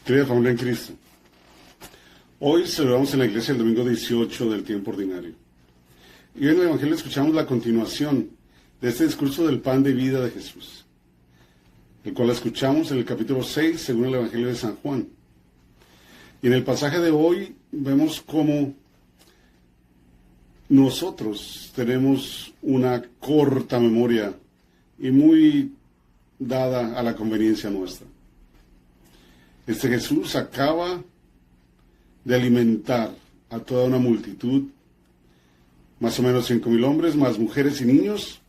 Querida familia en Cristo, hoy celebramos en la iglesia el domingo 18 del tiempo ordinario. Y hoy en el Evangelio escuchamos la continuación de este discurso del pan de vida de Jesús, el cual escuchamos en el capítulo 6, según el Evangelio de San Juan. Y en el pasaje de hoy vemos cómo nosotros tenemos una corta memoria y muy dada a la conveniencia nuestra. Este Jesús acaba de alimentar a toda una multitud, más o menos 5,000 hombres, más mujeres y niños,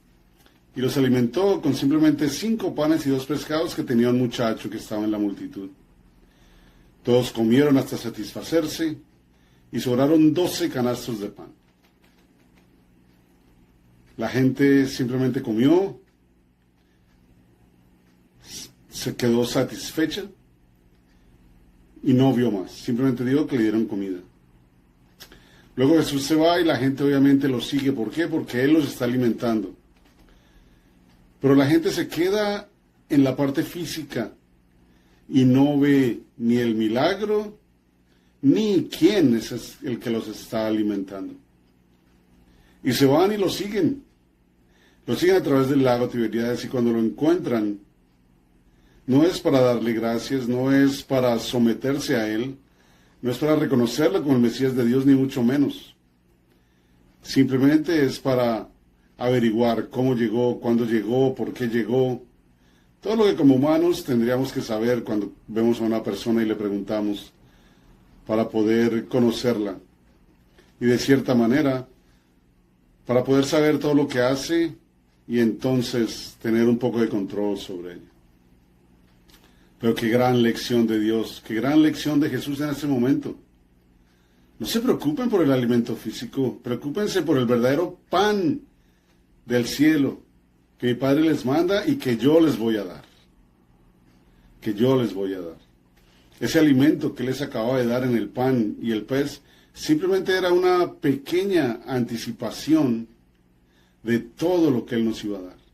y los alimentó con simplemente 5 panes y 2 pescados que tenía un muchacho que estaba en la multitud. Todos comieron hasta satisfacerse y sobraron 12 canastos de pan. La gente simplemente comió, se quedó satisfecha y no vio más. Simplemente dijo que le dieron comida. Luego Jesús se va y la gente obviamente lo sigue. ¿Por qué? Porque Él los está alimentando. Pero la gente se queda en la parte física y no ve ni el milagro, ni quién es el que los está alimentando. Y se van y lo siguen. Lo siguen a través del lago Tiberíades y cuando lo encuentran, no es para darle gracias, no es para someterse a Él, no es para reconocerlo como el Mesías de Dios, ni mucho menos. Simplemente es para averiguar cómo llegó, cuándo llegó, por qué llegó. Todo lo que como humanos tendríamos que saber cuando vemos a una persona y le preguntamos para poder conocerla. Y de cierta manera, para poder saber todo lo que hace y entonces tener un poco de control sobre ella. Pero qué gran lección de Dios, qué gran lección de Jesús en este momento. No se preocupen por el alimento físico, preocúpense por el verdadero pan del cielo que mi Padre les manda y que yo les voy a dar. Que yo les voy a dar. Ese alimento que les acababa de dar en el pan y el pez simplemente era una pequeña anticipación de todo lo que Él nos iba a dar.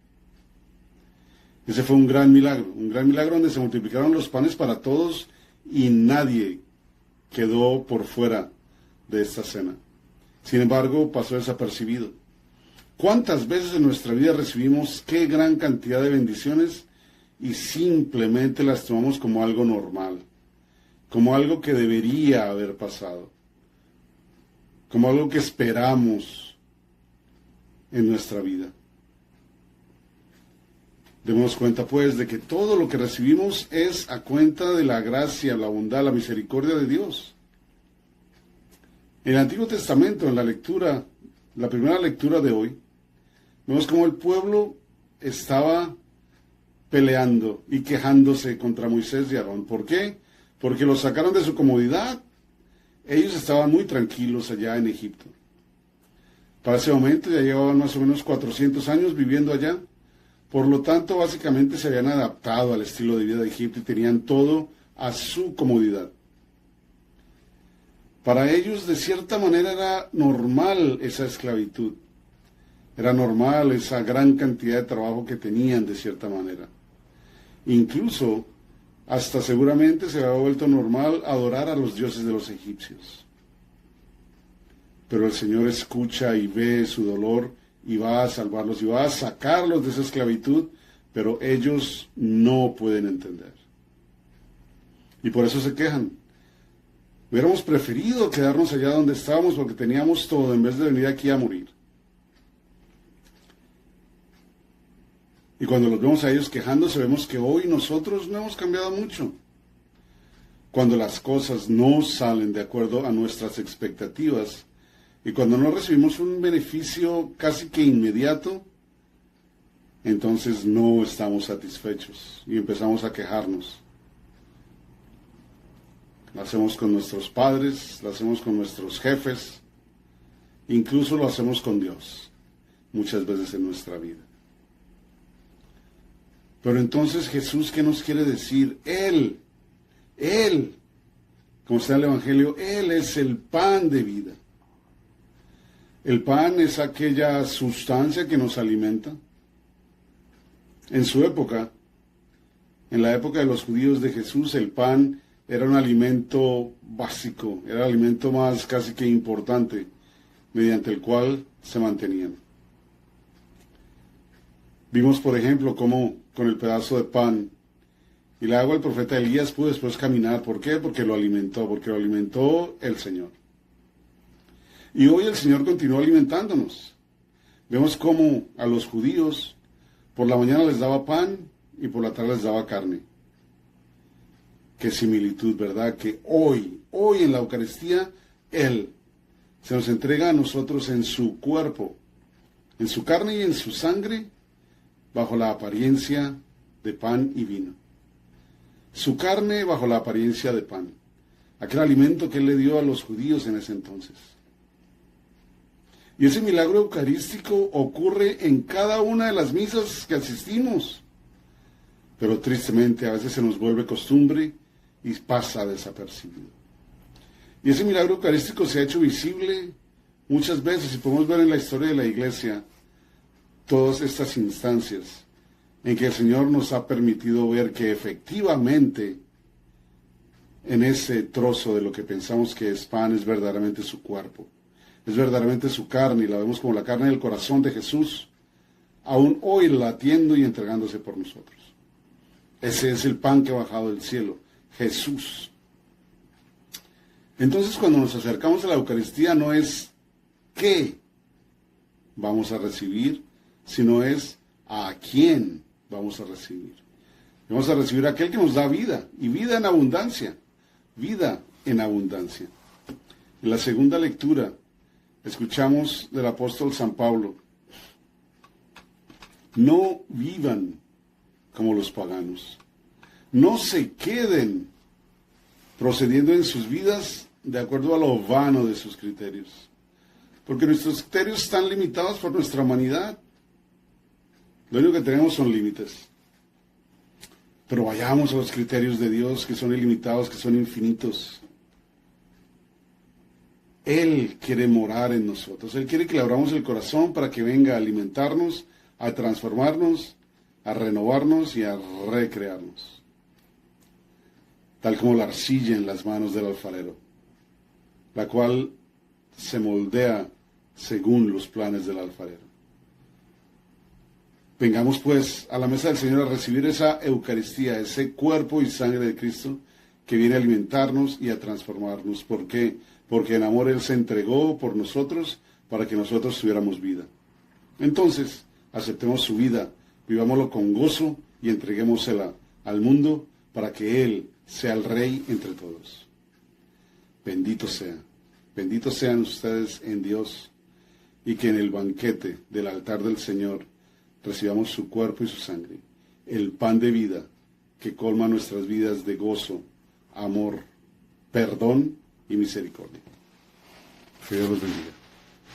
Ese fue un gran milagro donde se multiplicaron los panes para todos y nadie quedó por fuera de esta cena. Sin embargo, pasó desapercibido. ¿Cuántas veces en nuestra vida recibimos qué gran cantidad de bendiciones y simplemente las tomamos como algo normal, como algo que debería haber pasado, como algo que esperamos en nuestra vida? Demos cuenta, pues, de que todo lo que recibimos es a cuenta de la gracia, la bondad, la misericordia de Dios. En el Antiguo Testamento, en la primera lectura de hoy, vemos cómo el pueblo estaba peleando y quejándose contra Moisés y Aarón. ¿Por qué? Porque los sacaron de su comodidad. Ellos estaban muy tranquilos allá en Egipto. Para ese momento ya llevaban más o menos 400 años viviendo allá. Por lo tanto, básicamente se habían adaptado al estilo de vida de Egipto y tenían todo a su comodidad. Para ellos, de cierta manera, era normal esa esclavitud. Era normal esa gran cantidad de trabajo que tenían, de cierta manera. Incluso, hasta seguramente se había vuelto normal adorar a los dioses de los egipcios. Pero el Señor escucha y ve su dolor y va a salvarlos y va a sacarlos de esa esclavitud, pero ellos no pueden entender. Y por eso se quejan. Hubiéramos preferido quedarnos allá donde estábamos porque teníamos todo en vez de venir aquí a morir. Y cuando los vemos a ellos quejándose, vemos que hoy nosotros no hemos cambiado mucho. Cuando las cosas no salen de acuerdo a nuestras expectativas, y cuando no recibimos un beneficio casi que inmediato, entonces no estamos satisfechos y empezamos a quejarnos. Lo hacemos con nuestros padres, lo hacemos con nuestros jefes, incluso lo hacemos con Dios, muchas veces en nuestra vida. Pero entonces Jesús, ¿qué nos quiere decir? Él, como está en el Evangelio, Él es el pan de vida. El pan es aquella sustancia que nos alimenta. En su época, en la época de los judíos de Jesús, el pan era un alimento básico, era el alimento más casi que importante, mediante el cual se mantenían. Vimos, por ejemplo, cómo con el pedazo de pan y el agua el profeta Elías pudo después caminar. ¿Por qué? Porque lo alimentó el Señor. Y hoy el Señor continúa alimentándonos. Vemos cómo a los judíos por la mañana les daba pan y por la tarde les daba carne. Qué similitud, ¿verdad? Que hoy en la Eucaristía, Él se nos entrega a nosotros en su cuerpo, en su carne y en su sangre, bajo la apariencia de pan y vino. Su carne bajo la apariencia de pan, aquel alimento que Él le dio a los judíos en ese entonces. Y ese milagro eucarístico ocurre en cada una de las misas que asistimos, pero tristemente a veces se nos vuelve costumbre y pasa desapercibido. Y ese milagro eucarístico se ha hecho visible muchas veces, y podemos ver en la historia de la Iglesia todas estas instancias en que el Señor nos ha permitido ver que efectivamente en ese trozo de lo que pensamos que es pan es verdaderamente su cuerpo, es verdaderamente su carne, y la vemos como la carne del corazón de Jesús, aún hoy latiendo y entregándose por nosotros. Ese es el pan que ha bajado del cielo, Jesús. Entonces, cuando nos acercamos a la Eucaristía, no es qué vamos a recibir, sino es a quién vamos a recibir. Vamos a recibir a aquel que nos da vida, y vida en abundancia, vida en abundancia. En la segunda lectura, escuchamos del apóstol San Pablo: no vivan como los paganos, no se queden procediendo en sus vidas de acuerdo a lo vano de sus criterios, porque nuestros criterios están limitados por nuestra humanidad. Lo único que tenemos son límites, pero vayamos a los criterios de Dios, que son ilimitados, que son infinitos. Él quiere morar en nosotros, Él quiere que le abramos el corazón para que venga a alimentarnos, a transformarnos, a renovarnos y a recrearnos, tal como la arcilla en las manos del alfarero, la cual se moldea según los planes del alfarero. Vengamos pues a la mesa del Señor a recibir esa Eucaristía, ese cuerpo y sangre de Cristo que viene a alimentarnos y a transformarnos. ¿Por qué? Porque en amor Él se entregó por nosotros para que nosotros tuviéramos vida. Entonces, aceptemos su vida, vivámoslo con gozo y entreguémosela al mundo para que Él sea el Rey entre todos. Bendito sea. Benditos sean ustedes en Dios, y que en el banquete del altar del Señor recibamos su cuerpo y su sangre, el pan de vida que colma nuestras vidas de gozo, amor, perdón y misericordia. Que Dios los bendiga.